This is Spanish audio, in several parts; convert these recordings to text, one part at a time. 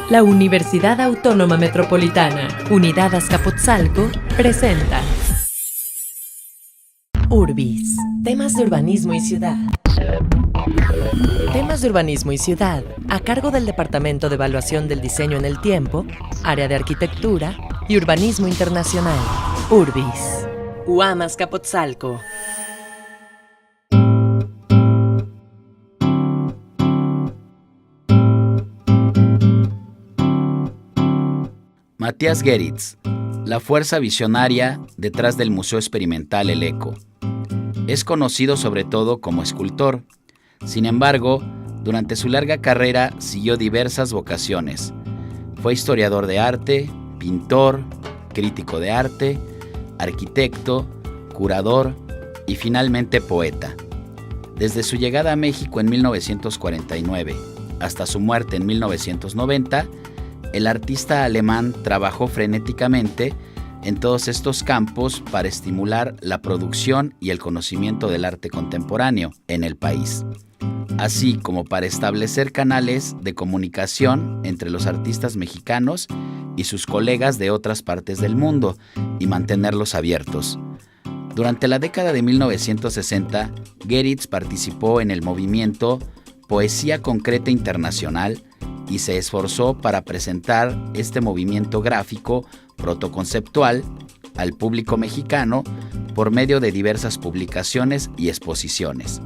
La Universidad Autónoma Metropolitana, Unidad Azcapotzalco, presenta Urbis, temas de urbanismo y ciudad. Temas de urbanismo y ciudad, a cargo del Departamento de Evaluación del Diseño en el Tiempo, Área de Arquitectura y Urbanismo Internacional. Urbis, UAM Azcapotzalco. Matías Geritz, la fuerza visionaria detrás del Museo Experimental El Eco. Es conocido sobre todo como escultor. Sin embargo, durante su larga carrera siguió diversas vocaciones. Fue historiador de arte, pintor, crítico de arte, arquitecto, curador y finalmente poeta. Desde su llegada a México en 1949 hasta su muerte en 1990, el artista alemán trabajó frenéticamente en todos estos campos para estimular la producción y el conocimiento del arte contemporáneo en el país, así como para establecer canales de comunicación entre los artistas mexicanos y sus colegas de otras partes del mundo y mantenerlos abiertos. Durante la década de 1960, Geritz participó en el movimiento Poesía Concreta Internacional y se esforzó para presentar este movimiento gráfico protoconceptual al público mexicano por medio de diversas publicaciones y exposiciones.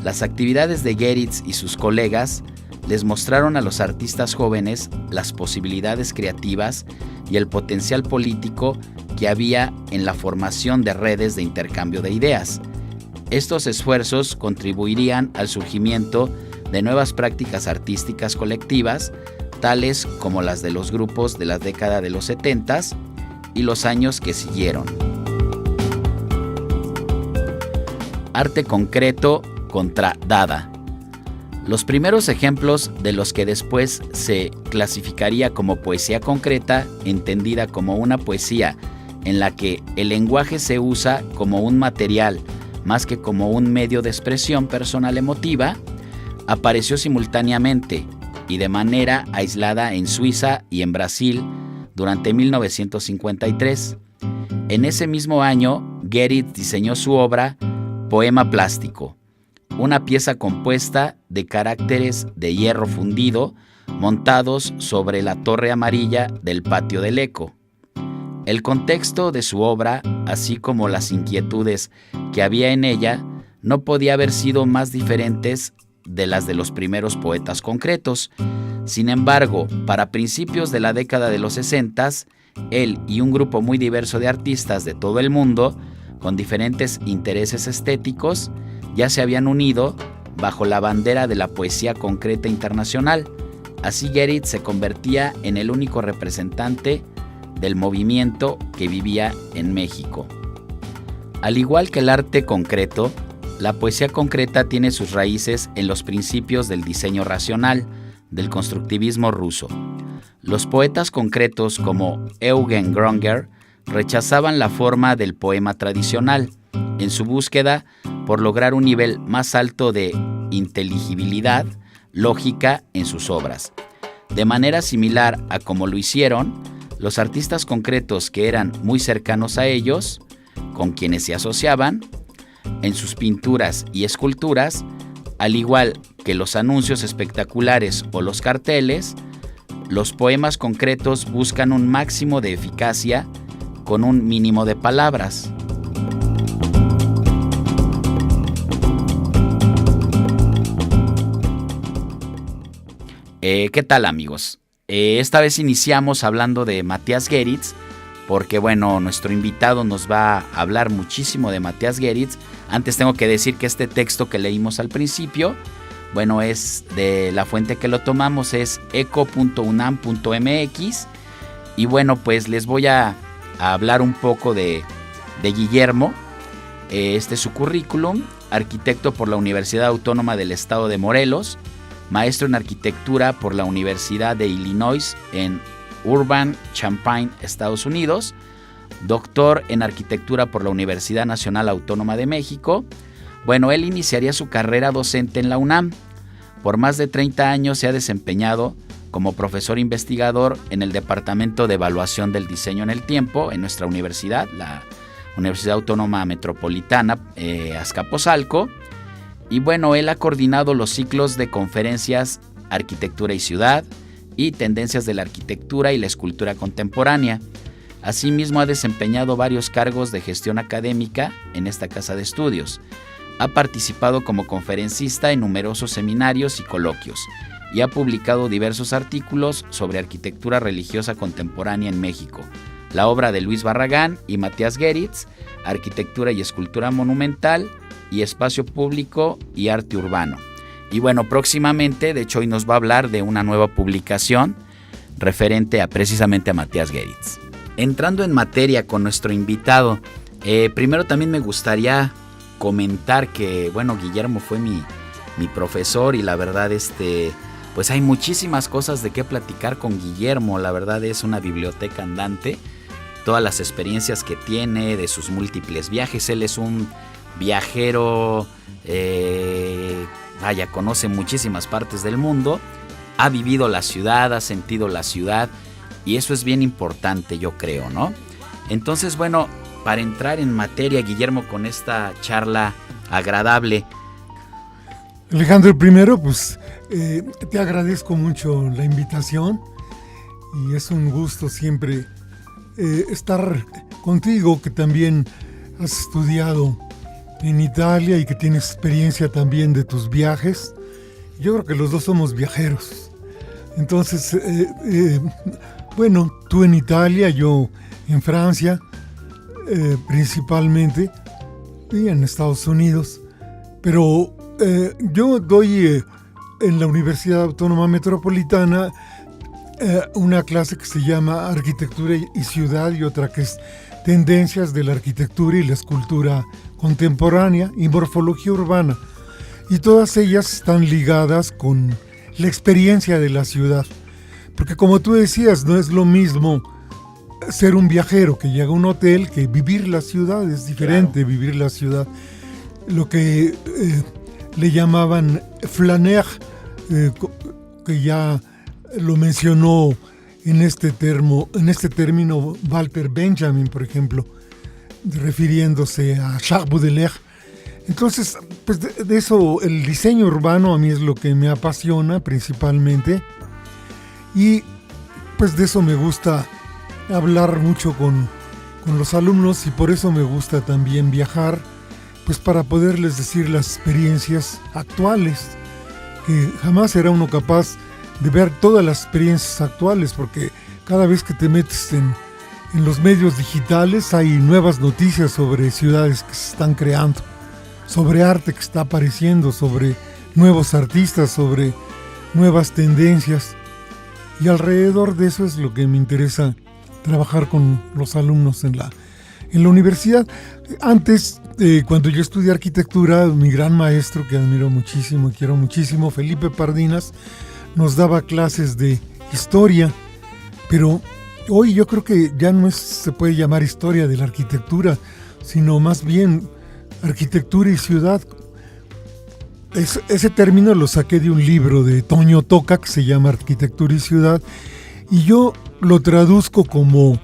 Las actividades de Geritz y sus colegas les mostraron a los artistas jóvenes las posibilidades creativas y el potencial político que había en la formación de redes de intercambio de ideas. Estos esfuerzos contribuirían al surgimiento de nuevas prácticas artísticas colectivas, tales como las de los grupos de la década de los 70s y los años que siguieron. Arte concreto contra Dada. Los primeros ejemplos de los que después se clasificaría como poesía concreta, entendida como una poesía en la que el lenguaje se usa como un material más que como un medio de expresión personal emotiva, apareció simultáneamente y de manera aislada en Suiza y en Brasil durante 1953. En ese mismo año, Geritz diseñó su obra Poema Plástico, una pieza compuesta de caracteres de hierro fundido montados sobre la torre amarilla del patio del Eco. El contexto de su obra, así como las inquietudes que había en ella, no podía haber sido más diferentes de las de los primeros poetas concretos. Sin embargo, para principios de la década de los 60s, él y un grupo muy diverso de artistas de todo el mundo, con diferentes intereses estéticos, ya se habían unido bajo la bandera de la poesía concreta internacional. Así Geritz se convertía en el único representante del movimiento que vivía en México. Al igual que el arte concreto, la poesía concreta tiene sus raíces en los principios del diseño racional, del constructivismo ruso. Los poetas concretos como Eugen Gronger rechazaban la forma del poema tradicional, en su búsqueda por lograr un nivel más alto de inteligibilidad lógica en sus obras. De manera similar a como lo hicieron, los artistas concretos que eran muy cercanos a ellos, con quienes se asociaban, en sus pinturas y esculturas, al igual que los anuncios espectaculares o los carteles, los poemas concretos buscan un máximo de eficacia con un mínimo de palabras. ¿Qué tal, amigos? Esta vez iniciamos hablando de Matías Geritz, porque bueno, nuestro invitado nos va a hablar muchísimo de Matías Geritz. Antes tengo que decir que este texto que leímos al principio, bueno, es de la fuente que lo tomamos, es eco.unam.mx. Y bueno, pues les voy a hablar un poco de Guillermo. Este es su currículum: arquitecto por la Universidad Autónoma del Estado de Morelos, maestro en arquitectura por la Universidad de Illinois en Urbana-Champaign, Estados Unidos, doctor en arquitectura por la Universidad Nacional Autónoma de México. Bueno, él iniciaría su carrera docente en la UNAM. Por más de 30 años se ha desempeñado como profesor investigador en el Departamento de Evaluación del Diseño en el Tiempo en nuestra universidad, la Universidad Autónoma Metropolitana Azcapotzalco. Y bueno, él ha coordinado los ciclos de conferencias Arquitectura y Ciudad y Tendencias de la Arquitectura y la Escultura Contemporánea. Asimismo, ha desempeñado varios cargos de gestión académica en esta casa de estudios. Ha participado como conferencista en numerosos seminarios y coloquios y ha publicado diversos artículos sobre arquitectura religiosa contemporánea en México, la obra de Luis Barragán y Matías Geritz, Arquitectura y Escultura Monumental y Espacio Público y Arte Urbano. Y bueno, próximamente, de hecho hoy nos va a hablar de una nueva publicación referente precisamente a Matías Geritz. Entrando en materia con nuestro invitado, primero también me gustaría comentar que, bueno, Guillermo fue mi profesor y la verdad, pues hay muchísimas cosas de qué platicar con Guillermo. La verdad es una biblioteca andante, todas las experiencias que tiene de sus múltiples viajes. Él es un viajero, conoce muchísimas partes del mundo, ha vivido la ciudad, ha sentido la ciudad y eso es bien importante, yo creo, ¿no? Entonces, bueno, para entrar en materia, Guillermo, con esta charla agradable. Alejandro, primero, pues te agradezco mucho la invitación y es un gusto siempre estar contigo, que también has estudiado en Italia y que tienes experiencia también de tus viajes. Yo creo que los dos somos viajeros. Entonces, bueno, tú en Italia, yo en Francia, principalmente, y en Estados Unidos. Pero yo doy en la Universidad Autónoma Metropolitana una clase que se llama Arquitectura y Ciudad y otra que es Tendencias de la Arquitectura y la Escultura Contemporánea y Morfología Urbana. Y todas ellas están ligadas con la experiencia de la ciudad. Porque como tú decías, no es lo mismo ser un viajero que llega a un hotel que vivir la ciudad. Es diferente, claro. Vivir la ciudad. Lo que le llamaban flaner, que ya lo mencionó en este término Walter Benjamin, por ejemplo, refiriéndose a Charles Baudelaire. Entonces, pues de eso, el diseño urbano a mí es lo que me apasiona principalmente, y pues de eso me gusta hablar mucho con los alumnos, y por eso me gusta también viajar, pues para poderles decir las experiencias actuales, que jamás será uno capaz de ver todas las experiencias actuales, porque cada vez que te metes en los medios digitales hay nuevas noticias sobre ciudades que se están creando, sobre arte que está apareciendo, sobre nuevos artistas, sobre nuevas tendencias. Y alrededor de eso es lo que me interesa trabajar con los alumnos en la universidad. Antes, cuando yo estudié arquitectura, mi gran maestro, que admiro muchísimo y quiero muchísimo, Felipe Pardinas, nos daba clases de historia, pero hoy yo creo que ya no se puede llamar historia de la arquitectura, sino más bien arquitectura y ciudad. Ese término lo saqué de un libro de Toño Toca que se llama Arquitectura y Ciudad, y yo lo traduzco como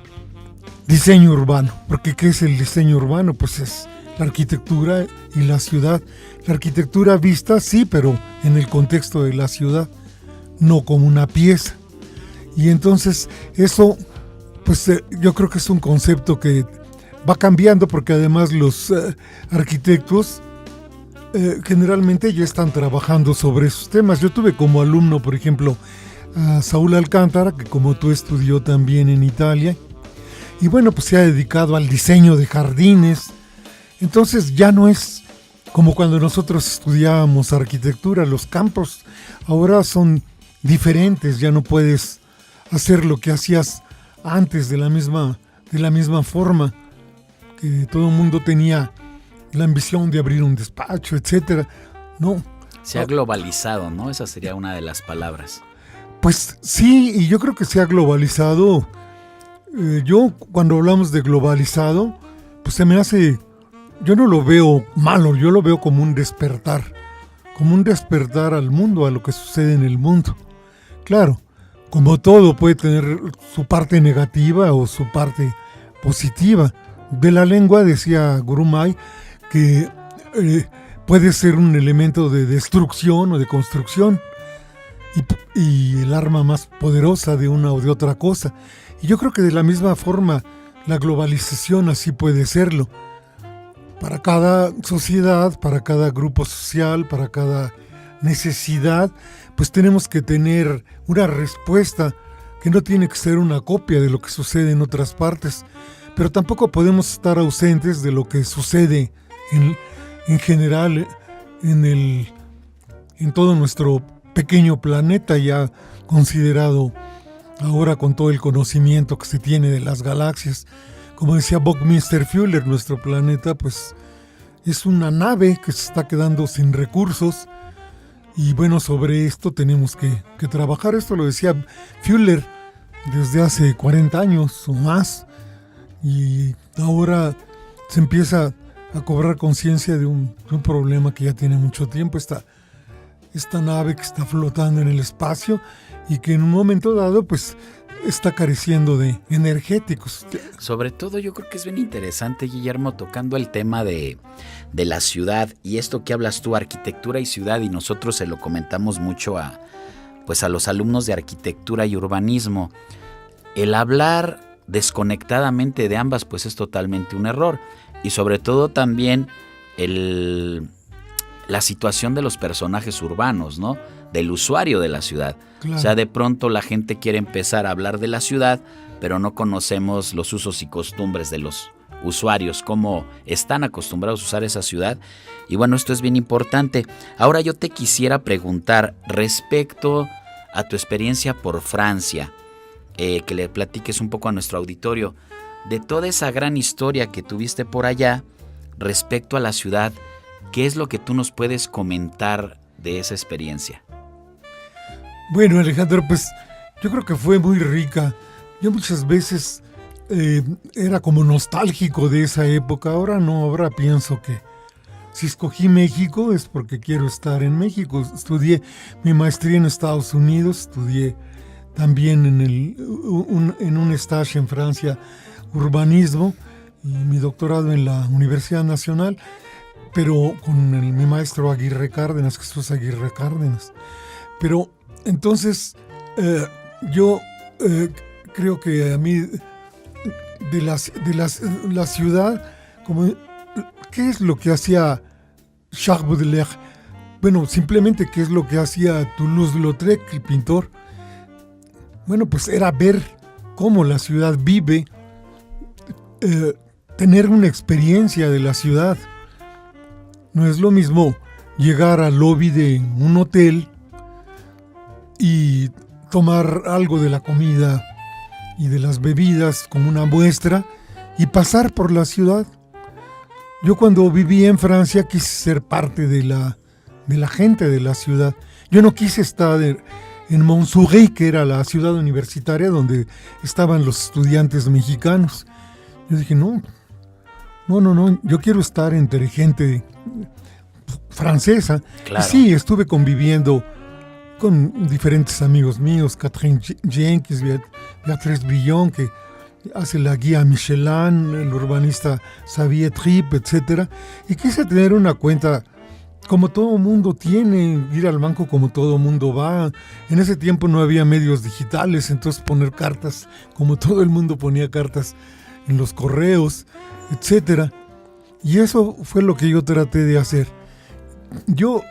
diseño urbano, porque ¿qué es el diseño urbano? Pues es la arquitectura y la ciudad. La arquitectura vista, sí, pero en el contexto de la ciudad, no como una pieza. Y entonces eso, pues yo creo que es un concepto que va cambiando, porque además los arquitectos generalmente ya están trabajando sobre esos temas. Yo tuve como alumno, por ejemplo, a Saúl Alcántara, que como tú estudió también en Italia, y bueno, pues se ha dedicado al diseño de jardines. Entonces ya no es como cuando nosotros estudiábamos arquitectura. Los campos ahora son diferentes, ya no puedes hacer lo que hacías antes de la misma forma, que todo el mundo tenía la ambición de abrir un despacho, etcétera. No. Se ha globalizado, ¿no? Esa sería una de las palabras. Pues sí, y yo creo que se ha globalizado. Yo, cuando hablamos de globalizado, pues se me hace, yo no lo veo malo, yo lo veo como un despertar al mundo, a lo que sucede en el mundo. Claro, como todo puede tener su parte negativa o su parte positiva. De la lengua, decía Gurumay, que puede ser un elemento de destrucción o de construcción y el arma más poderosa de una o de otra cosa. Y yo creo que de la misma forma la globalización así puede serlo. Para cada sociedad, para cada grupo social, para cada necesidad, pues tenemos que tener una respuesta que no tiene que ser una copia de lo que sucede en otras partes, pero tampoco podemos estar ausentes de lo que sucede en general en todo nuestro pequeño planeta, ya considerado ahora con todo el conocimiento que se tiene de las galaxias. Como decía Buckminster Fuller, nuestro planeta pues es una nave que se está quedando sin recursos, y bueno, sobre esto tenemos que trabajar. Esto lo decía Fuller desde hace 40 años o más, y ahora se empieza a cobrar conciencia de un problema que ya tiene mucho tiempo, esta nave que está flotando en el espacio y que en un momento dado pues está careciendo de energéticos. Sobre todo yo creo que es bien interesante, Guillermo, tocando el tema de la ciudad y esto que hablas tú, arquitectura y ciudad, y nosotros se lo comentamos mucho a los alumnos de arquitectura y urbanismo. El hablar desconectadamente de ambas pues es totalmente un error, y sobre todo también la situación de los personajes urbanos, ¿no? Del usuario de la ciudad. Claro. O sea, de pronto la gente quiere empezar a hablar de la ciudad, pero no conocemos los usos y costumbres de los usuarios, cómo están acostumbrados a usar esa ciudad. Y bueno, esto es bien importante. Ahora yo te quisiera preguntar respecto a tu experiencia por Francia, que le platiques un poco a nuestro auditorio de toda esa gran historia que tuviste por allá respecto a la ciudad. ¿Qué es lo que tú nos puedes comentar de esa experiencia? Bueno, Alejandro, pues yo creo que fue muy rica. Yo muchas veces era como nostálgico de esa época. Ahora no, ahora pienso que si escogí México es porque quiero estar en México. Estudié mi maestría en Estados Unidos, estudié también en un stage en Francia, urbanismo, y mi doctorado en la Universidad Nacional, pero con mi maestro Aguirre Cárdenas, Jesús Aguirre Cárdenas. Pero entonces yo creo que a mí de la ciudad, como ¿qué es lo que hacía Charles Baudelaire? Bueno, simplemente ¿qué es lo que hacía Toulouse-Lautrec, el pintor? Bueno, pues era ver cómo la ciudad vive, tener una experiencia de la ciudad. No es lo mismo llegar al lobby de un hotel y tomar algo de la comida y de las bebidas como una muestra y pasar por la ciudad. Yo cuando viví en Francia quise ser parte de la gente de la ciudad. Yo no quise estar en Montsouris, que era la ciudad universitaria donde estaban los estudiantes mexicanos. Yo dije, no, yo quiero estar entre gente francesa. Claro. Y sí, estuve conviviendo con diferentes amigos míos, Catherine Jenkins, Beatriz Villon, que hace la guía Michelin, el urbanista Xavier Tripp, etc. Y quise tener una cuenta como todo mundo tiene, ir al banco como todo mundo va. En ese tiempo no había medios digitales, entonces poner cartas, como todo el mundo ponía cartas en los correos, etc. Y eso fue lo que yo traté de hacer. Yo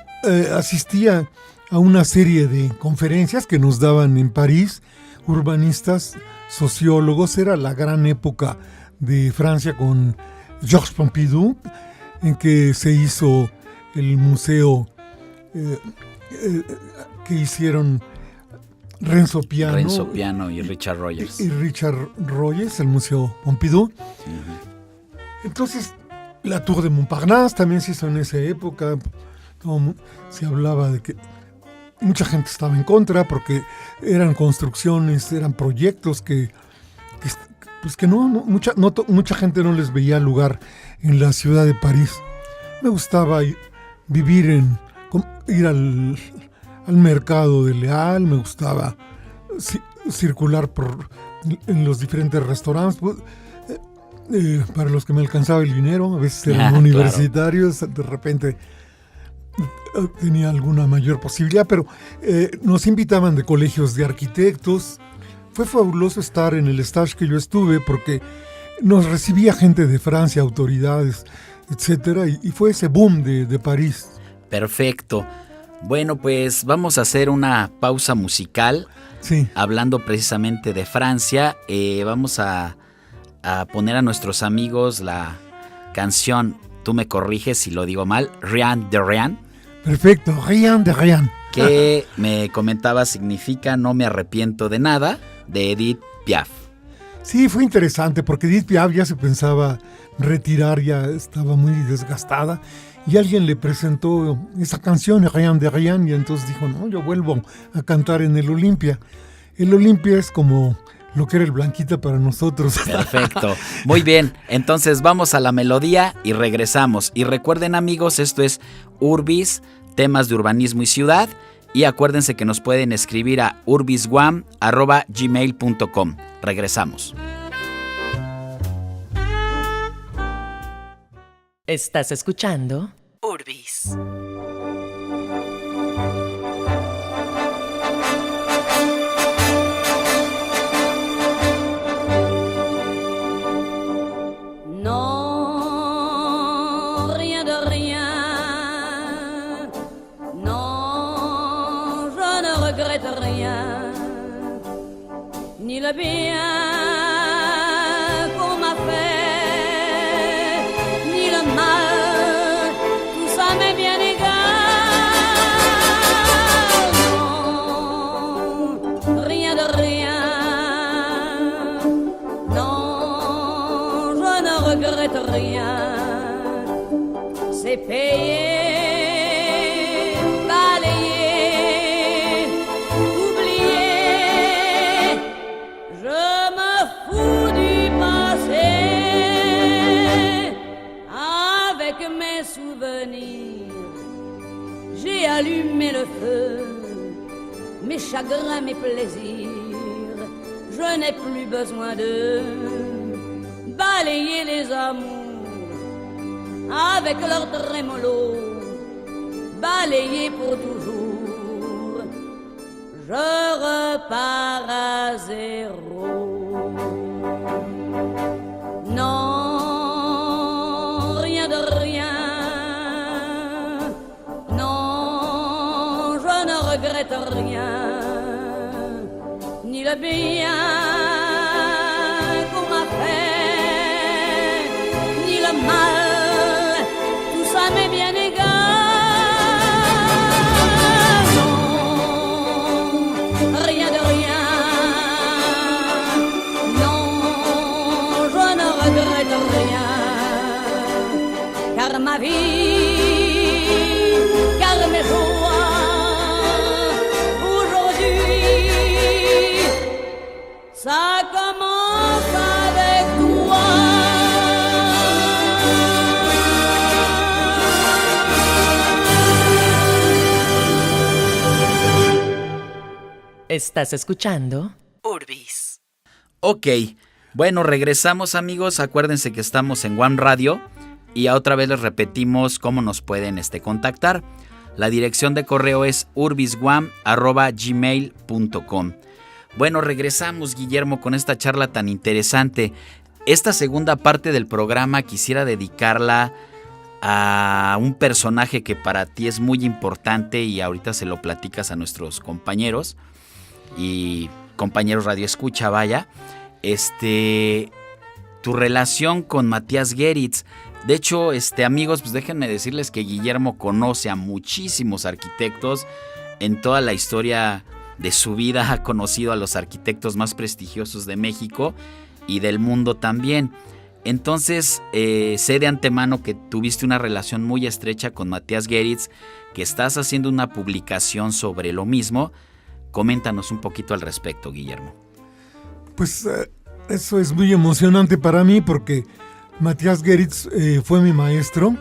asistía a una serie de conferencias que nos daban en París, urbanistas, sociólogos. Era la gran época de Francia con Georges Pompidou, en que se hizo el museo que hicieron Renzo Piano y Richard Rogers. Y Richard Rogers, el Museo Pompidou. Uh-huh. Entonces, la Tour de Montparnasse también se hizo en esa época. Se hablaba de que mucha gente estaba en contra porque eran construcciones, eran proyectos que mucha gente no les veía lugar en la ciudad de París. Me gustaba ir al mercado de Leal, me gustaba circular en los diferentes restaurantes. Para los que me alcanzaba el dinero, a veces eran universitarios, claro. De repente tenía alguna mayor posibilidad, pero nos invitaban de colegios de arquitectos. Fue fabuloso estar en el stage que yo estuve porque nos recibía gente de Francia, autoridades, etcétera, y fue ese boom de París. Perfecto. Bueno, pues vamos a hacer una pausa musical. Sí. Hablando precisamente de Francia, vamos a poner a nuestros amigos la canción, tú me corriges si lo digo mal, Rien de Rien. Perfecto, Rien de Rien. Que me comentaba significa No me arrepiento de nada, de Edith Piaf. Sí, fue interesante porque Edith Piaf ya se pensaba retirar, ya estaba muy desgastada y alguien le presentó esa canción, Rien de Rien, y entonces dijo, no, yo vuelvo a cantar en el Olimpia. El Olimpia es como lo que era el Blanquita para nosotros. Perfecto. Muy bien. Entonces vamos a la melodía y regresamos. Y recuerden, amigos, esto es Urbis, temas de urbanismo y ciudad. Y acuérdense que nos pueden escribir a urbisguam@gmail.com. Regresamos. Estás escuchando Urbis. Ni le bien qu'on m'a fait, ni le mal, tout ça m'est bien égal. Non, rien de rien. Non, je ne regrette rien. C'est payé. J'ai allumé le feu, mes chagrins, mes plaisirs. Je n'ai plus besoin de balayer les amours avec leur trémolo, balayer pour toujours. Je repars à zéro. Non. Rien, ni le bien qu'on m'a fait, ni le mal, tout ça m'est bien égal. Non, rien de rien. Non, je ne regrette rien, car ma vie, car mes jours, ça commence avec toi. Estás escuchando Urbis. Ok, bueno, regresamos, amigos. Acuérdense que estamos en One Radio y otra vez les repetimos cómo nos pueden contactar. La dirección de correo es urbisguam@gmail.com. Bueno, regresamos, Guillermo, con esta charla tan interesante. Esta segunda parte del programa quisiera dedicarla a un personaje que para ti es muy importante y ahorita se lo platicas a nuestros compañeros y compañeros Radio Escucha, vaya. Tu relación con Matías Geritz. De hecho, amigos, pues déjenme decirles que Guillermo conoce a muchísimos arquitectos. En toda la historia de su vida ha conocido a los arquitectos más prestigiosos de México y del mundo también. Entonces, sé de antemano que tuviste una relación muy estrecha con Matías Geritz, que estás haciendo una publicación sobre lo mismo. Coméntanos un poquito al respecto, Guillermo. Pues eso es muy emocionante para mí porque Matías Geritz fue mi maestro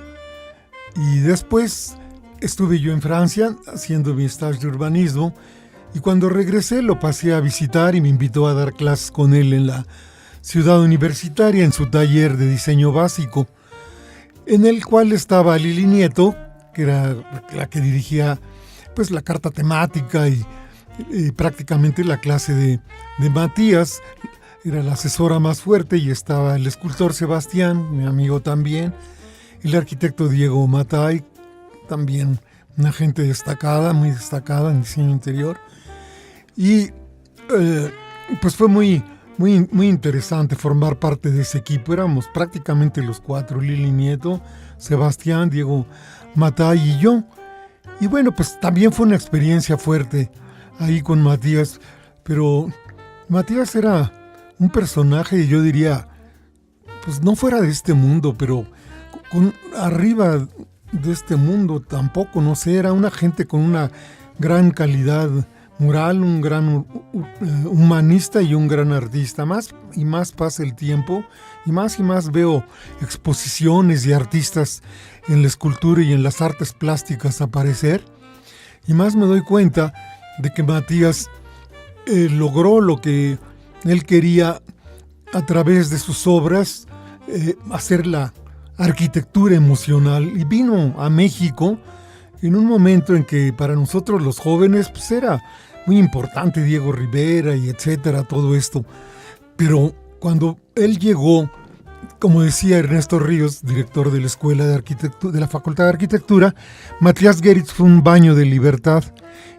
y después estuve yo en Francia haciendo mi stage de urbanismo Y cuando regresé lo pasé a visitar y me invitó a dar clases con él en la ciudad universitaria, en su taller de diseño básico, en el cual estaba Lili Nieto, que era la que dirigía pues la carta temática y prácticamente la clase de Matías. Era la asesora más fuerte, y estaba el escultor Sebastián, mi amigo también, el arquitecto Diego Matay, también una gente destacada, muy destacada en diseño interior. Y pues fue muy interesante formar parte de ese equipo. Éramos prácticamente los cuatro: Lili Nieto, Sebastián, Diego Matay y yo. Y bueno, pues también fue una experiencia fuerte ahí con Matías, pero Matías era un personaje, yo diría, pues no fuera de este mundo, pero arriba de este mundo tampoco, no sé, era una gente con una gran calidad moral, un gran humanista y un gran artista. Más y más pasa el tiempo y más veo exposiciones y artistas en la escultura y en las artes plásticas aparecer, y más me doy cuenta de que Matías logró lo que él quería a través de sus obras, hacer la arquitectura emocional, y vino a México en un momento en que para nosotros los jóvenes pues era muy importante Diego Rivera y etcétera, todo esto. Pero cuando él llegó, como decía Ernesto Ríos, director de la Escuela de Arquitectura, de la Facultad de Arquitectura, Matías Geritz fue un baño de libertad.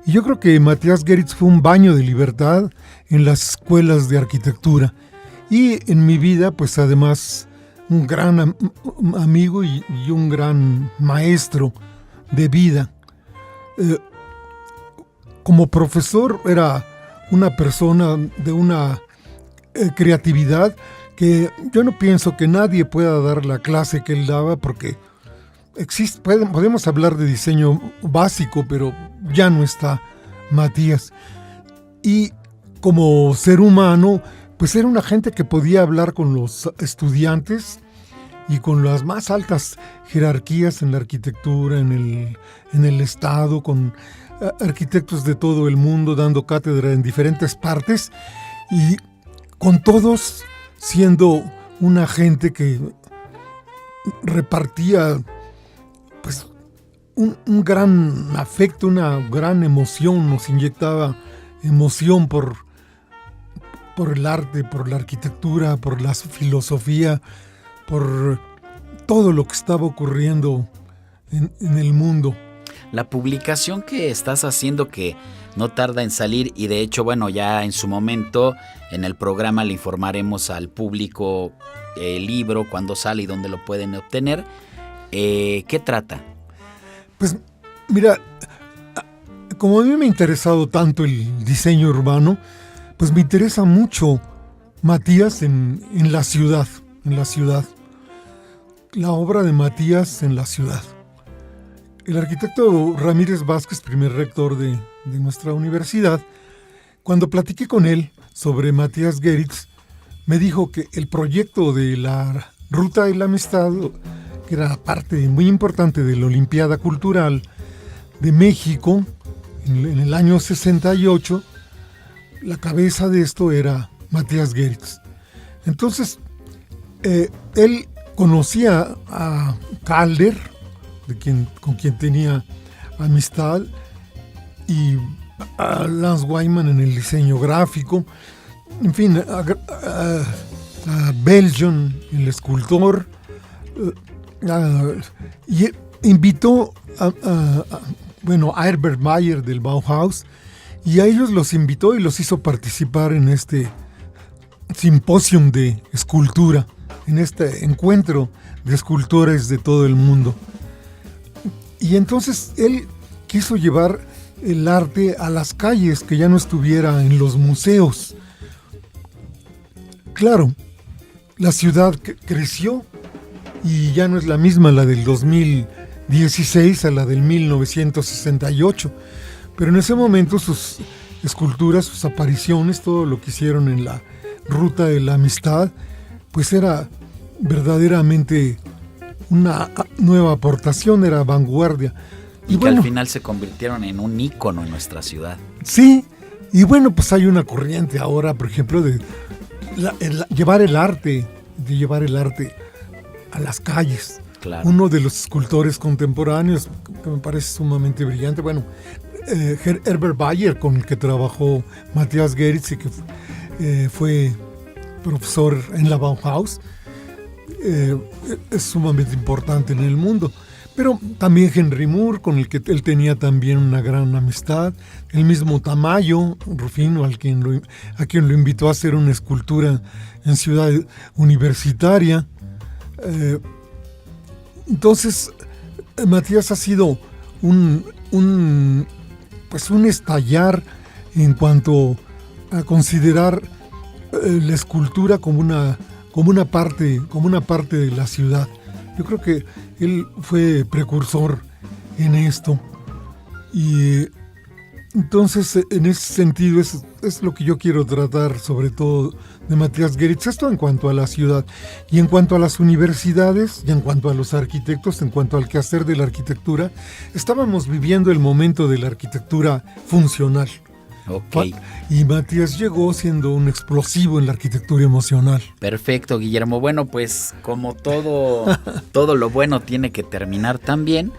Y yo creo que Matías Geritz fue un baño de libertad en las escuelas de arquitectura. Y en mi vida, pues además, un gran amigo y un gran maestro de vida. Como profesor era una persona de una creatividad que yo no pienso que nadie pueda dar la clase que él daba, porque podemos hablar de diseño básico, pero ya no está Matías. Y como ser humano, pues era una gente que podía hablar con los estudiantes y con las más altas jerarquías en la arquitectura, en el Estado, con arquitectos de todo el mundo dando cátedra en diferentes partes, y con todos siendo una gente que repartía pues un gran afecto, una gran emoción, nos inyectaba emoción por el arte, por la arquitectura, por la filosofía, por todo lo que estaba ocurriendo en el mundo. La publicación que estás haciendo, que no tarda en salir, y de hecho, bueno, ya en su momento en el programa le informaremos al público el libro, cuándo sale y dónde lo pueden obtener. ¿Qué trata? Pues mira, como a mí me ha interesado tanto el diseño urbano, pues me interesa mucho Matías en la ciudad, la obra de Matías en la ciudad. El arquitecto Ramírez Vázquez, primer rector de nuestra universidad, cuando platiqué con él sobre Matías Geritz, me dijo que el proyecto de la Ruta de la Amistad, que era parte muy importante de la Olimpiada Cultural de México en el año 68, la cabeza de esto era Matías Geritz. Entonces, él conocía a Calder, con quien tenía amistad, y a Lance Wyman en el diseño gráfico, en fin, a Belgian, el escultor, y invitó a Herbert Mayer del Bauhaus, y a ellos los invitó y los hizo participar en este simposium de escultura, en este encuentro de escultores de todo el mundo. Y entonces él quiso llevar el arte a las calles, que ya no estuviera en los museos. Claro, la ciudad creció y ya no es la misma la del 2016 a la del 1968, pero en ese momento sus esculturas, sus apariciones, todo lo que hicieron en la Ruta de la Amistad, pues era verdaderamente una nueva aportación, era vanguardia. Y que al final se convirtieron en un ícono en nuestra ciudad. Sí, Y bueno, pues hay una corriente ahora, por ejemplo, de llevar el arte a las calles. Claro. Uno de los escultores contemporáneos que me parece sumamente brillante, bueno, Herbert Bayer, con el que trabajó Matthias Geritz y que fue profesor en la Bauhaus, es sumamente importante en el mundo. Pero también Henry Moore, con el que él tenía también una gran amistad. El mismo Tamayo Rufino, a quien lo invitó a hacer una escultura en Ciudad Universitaria. Entonces, Matías ha sido un estallar en cuanto a considerar la escultura como una parte de la ciudad. Yo creo que él fue precursor en esto. Y entonces, en ese sentido, es lo que yo quiero tratar, sobre todo, de Matthias Geritz. Esto en cuanto a la ciudad. Y en cuanto a las universidades, y en cuanto a los arquitectos, en cuanto al quehacer de la arquitectura, estábamos viviendo el momento de la arquitectura funcional. Ok. Y Matías llegó siendo un explosivo en la arquitectura emocional. Perfecto, Guillermo. Bueno, pues como todo lo bueno tiene que terminar también.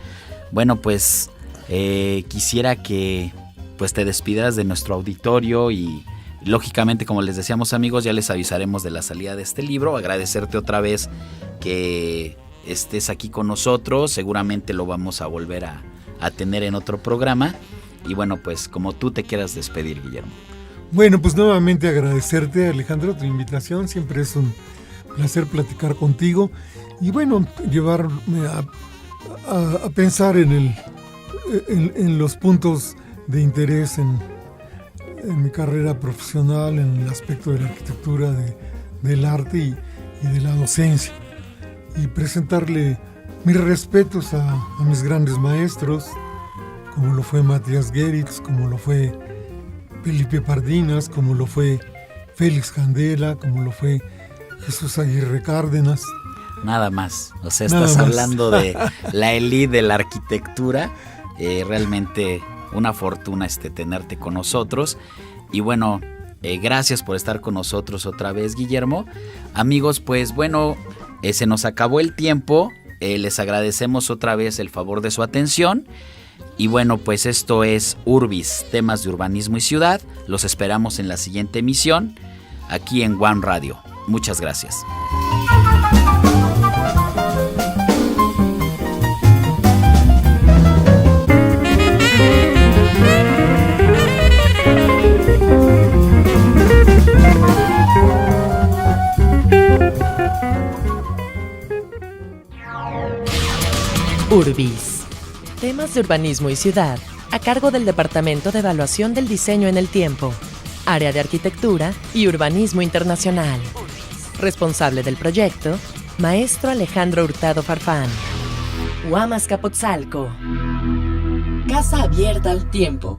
Bueno, pues quisiera que pues te despidas de nuestro auditorio y lógicamente, como les decíamos, amigos, ya les avisaremos de la salida de este libro. Agradecerte otra vez que estés aquí con nosotros. Seguramente lo vamos a volver a tener en otro programa. Y bueno, pues como tú te quieras despedir, Guillermo. Bueno, pues nuevamente agradecerte, Alejandro, tu invitación. Siempre es un placer platicar contigo. Y bueno, llevarme a pensar en los puntos de interés en mi carrera profesional, en el aspecto de la arquitectura, del arte y de la docencia. Y presentarle mis respetos a mis grandes maestros, como lo fue Matthias Geritz, como lo fue Felipe Pardinas, como lo fue Félix Candela, como lo fue Jesús Aguirre Cárdenas. Nada más, o sea, estás hablando de la élite de la arquitectura. Realmente una fortuna tenerte con nosotros. Y bueno, gracias por estar con nosotros otra vez, Guillermo. Amigos, pues bueno, se nos acabó el tiempo. Les agradecemos otra vez el favor de su atención. Y bueno, pues esto es Urbis, temas de urbanismo y ciudad. Los esperamos en la siguiente emisión, aquí en One Radio. Muchas gracias. Urbis. Temas de urbanismo y ciudad, a cargo del Departamento de Evaluación del Diseño en el Tiempo, Área de Arquitectura y Urbanismo Internacional. Responsable del proyecto, Maestro Alejandro Hurtado Farfán. Huamas Capotzalco. Casa abierta al tiempo.